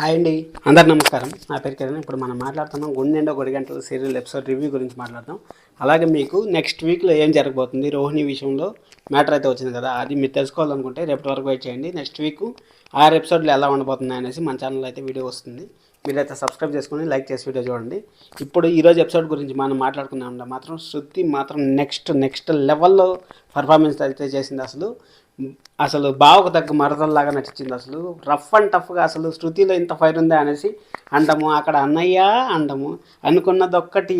Hi అండి, అందరు నమస్కారం. నా పేరు కిరణ్. ఇప్పుడు మనం మాట్లాడుతున్నాం గుండెండో గొడిగంటల సీరియల్ ఎపిసోడ్ రివ్యూ గురించి మాట్లాడదాం. అలాగే మీకు నెక్స్ట్ వీక్లో ఏం జరగబోతుంది, రోహిణి విషయంలో మ్యాటర్ అయితే వచ్చింది కదా, అది మీరు తెలుసుకోవాలనుకుంటే రేపటి వరకు వెయిట్ చేయండి. నెక్స్ట్ వీక్ 6 ఎపిసోడ్లు ఎలా ఉండబోతుంది అనేసి మన ఛానల్ అయితే వీడియో వస్తుంది. మీరైతే సబ్స్క్రైబ్ చేసుకొని లైక్ చేసి వీడియో చూడండి. ఇప్పుడు ఈరోజు ఎపిసోడ్ గురించి మనం మాట్లాడుకున్నామంటే మాత్రం శృతి మాత్రం నెక్స్ట్ లెవెల్లో పర్ఫార్మెన్స్ అయితే చేసింది. అసలు బావకు తగ్గ మరదల్లాగా నటించింది. అసలు రఫ్ అండ్ టఫ్గా అసలు శృతిలో ఇంత ఫైర్ ఉందా అనేసి అంటాము. అక్కడ అన్నయ్య అంటాము, అనుకున్నది ఒక్కటి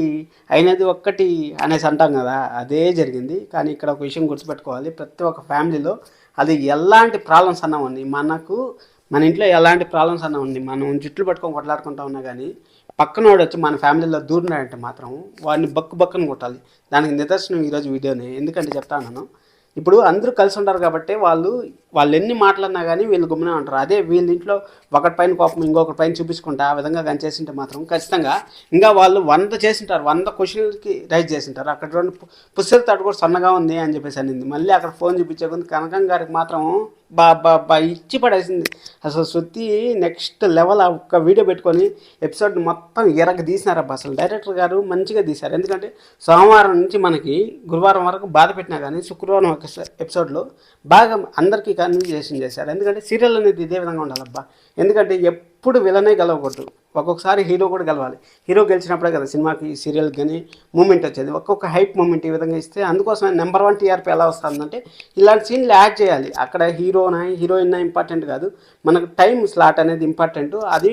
అయినది ఒక్కటి అనేసి అంటాం కదా, అదే జరిగింది. కానీ ఇక్కడ ఒక విషయం గుర్తుపెట్టుకోవాలి, ప్రతి ఒక్క ఫ్యామిలీలో అది ఎలాంటి ప్రాబ్లమ్స్ అన్నా ఉంది, మన ఇంట్లో ఎలాంటి ప్రాబ్లమ్స్ అన్నా ఉంది, మనం జుట్లు పట్టుకొని కొట్లాడుకుంటా ఉన్నా కానీ పక్కనోడు వచ్చి మన ఫ్యామిలీలో దూరినాడంటే మాత్రం వాడిని బక్కుని కొట్టాలి. దానికి నిదర్శనం ఈరోజు వీడియోనే. ఎందుకంటే చెప్తాను, ఇప్పుడు అందరూ కలిసి ఉంటారు కాబట్టి వాళ్ళు ఎన్ని మాట్లాడినా కానీ వీళ్ళు గమ్మునే ఉంటారు. అదే వీళ్ళ ఇంట్లో ఒకటి పైన కోపం ఇంకొకటి పైన చూపించుకుంటా ఆ విధంగా కానీ చేసింటే మాత్రం ఖచ్చితంగా ఇంకా వాళ్ళు 100 చేసింటారు, 100 క్వశ్చన్లకి రైజ్ చేసింటారు. అక్కడ 2 పుస్తకాలు తడు కూడా సన్నగా ఉంది అని చెప్పేసి అనింది. మళ్ళీ అక్కడ ఫోన్ చూపించే కొంది కనకం గారికి మాత్రం బా ఇచ్చి పడేసింది. అసలు శృతి నెక్స్ట్ లెవెల్. ఒక్క వీడియో పెట్టుకొని ఎపిసోడ్ మొత్తం ఎరగ తీసినారబ్బా. అసలు డైరెక్టర్ గారు మంచిగా తీశారు. ఎందుకంటే సోమవారం నుంచి మనకి గురువారం వరకు బాధ పెట్టినా కానీ శుక్రవారం ఒక ఎపిసోడ్లో బాగా అందరికీ కన్విజేషన్ చేశారు. ఎందుకంటే సీరియల్ అనేది ఇదే విధంగా ఉండాలబ్బా. ఎందుకంటే ఎప్పుడు విలనే గెలవకూడదు, ఒక్కొక్కసారి హీరో కూడా గెలవాలి. హీరో గెలిచినప్పుడే కదా సినిమాకి సీరియల్ కానీ మూమెంట్ వచ్చేది. ఒక్కొక్క హైప్ మూమెంట్ ఈ విధంగా ఇస్తే అందుకోసమే నెంబర్ 1 టీఆర్పీ ఎలా వస్తుందంటే ఇలాంటి సీన్లు యాడ్ చేయాలి. అక్కడ హీరోయిన్ ఇంపార్టెంట్ కాదు, మనకు టైం స్లాట్ అనేది ఇంపార్టెంట్. అది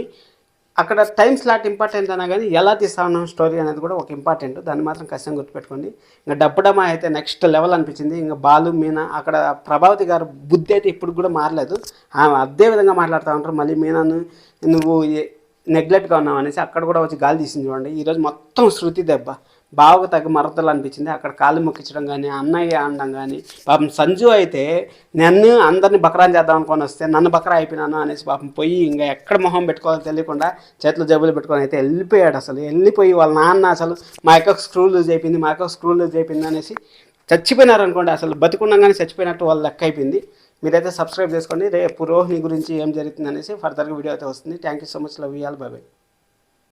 అక్కడ టైం స్లాట్ ఇంపార్టెంట్ అయినా కానీ ఎలా తీస్తా ఉన్నాం స్టోరీ అనేది కూడా ఒక ఇంపార్టెంట్. దాన్ని మాత్రం ఖచ్చితంగా గుర్తుపెట్టుకోండి. ఇంకా డబ్బుడమా అయితే నెక్స్ట్ లెవెల్ అనిపించింది. ఇంకా బాలు మీనా అక్కడ ప్రభావతి గారు బుద్ధి అయితే ఇప్పుడు కూడా మారలేదు. ఆమె అదే విధంగా మాట్లాడుతూ ఉంటారు. మళ్ళీ మీనాను నువ్వు నెగ్లెక్ట్గా ఉన్నావు అనేసి అక్కడ కూడా వచ్చి గాలి తీసింది చూడండి. ఈరోజు మొత్తం శృతి దెబ్బ బావకు తగ్గ మరదలు అనిపించింది. అక్కడ కాళ్ళు మొక్కించడం కానీ, అన్నయ్య అనడం కానీ. పాపం సంజు అయితే నన్ను అందరిని బకరాని చేద్దాం అనుకొని వస్తే నన్ను బకరా అయిపోయినాను అనేసి పాపం పోయి ఇంకా ఎక్కడ మొహం పెట్టుకోవాలో తెలియకుండా చేతిలో జబ్బులు పెట్టుకొని అయితే వెళ్ళిపోయాడు. అసలు వెళ్ళిపోయి వాళ్ళ నాన్న అసలు మా యొక్క స్క్రూ లూజ్ అయిపోయింది అనేసి చచ్చిపోయినారు అనుకోండి. అసలు బతికుండగానే చచ్చిపోయినట్టు వాళ్ళు లెక్క అయిపోయింది. మీరైతే సబ్స్క్రైబ్ చేసుకోండి. రేపు రోహిణి గురించి ఏం జరుగుతుంది అనేసి ఫర్దర్గా వీడియో అయితే వస్తుంది. Thank you so much. Love you all. By by.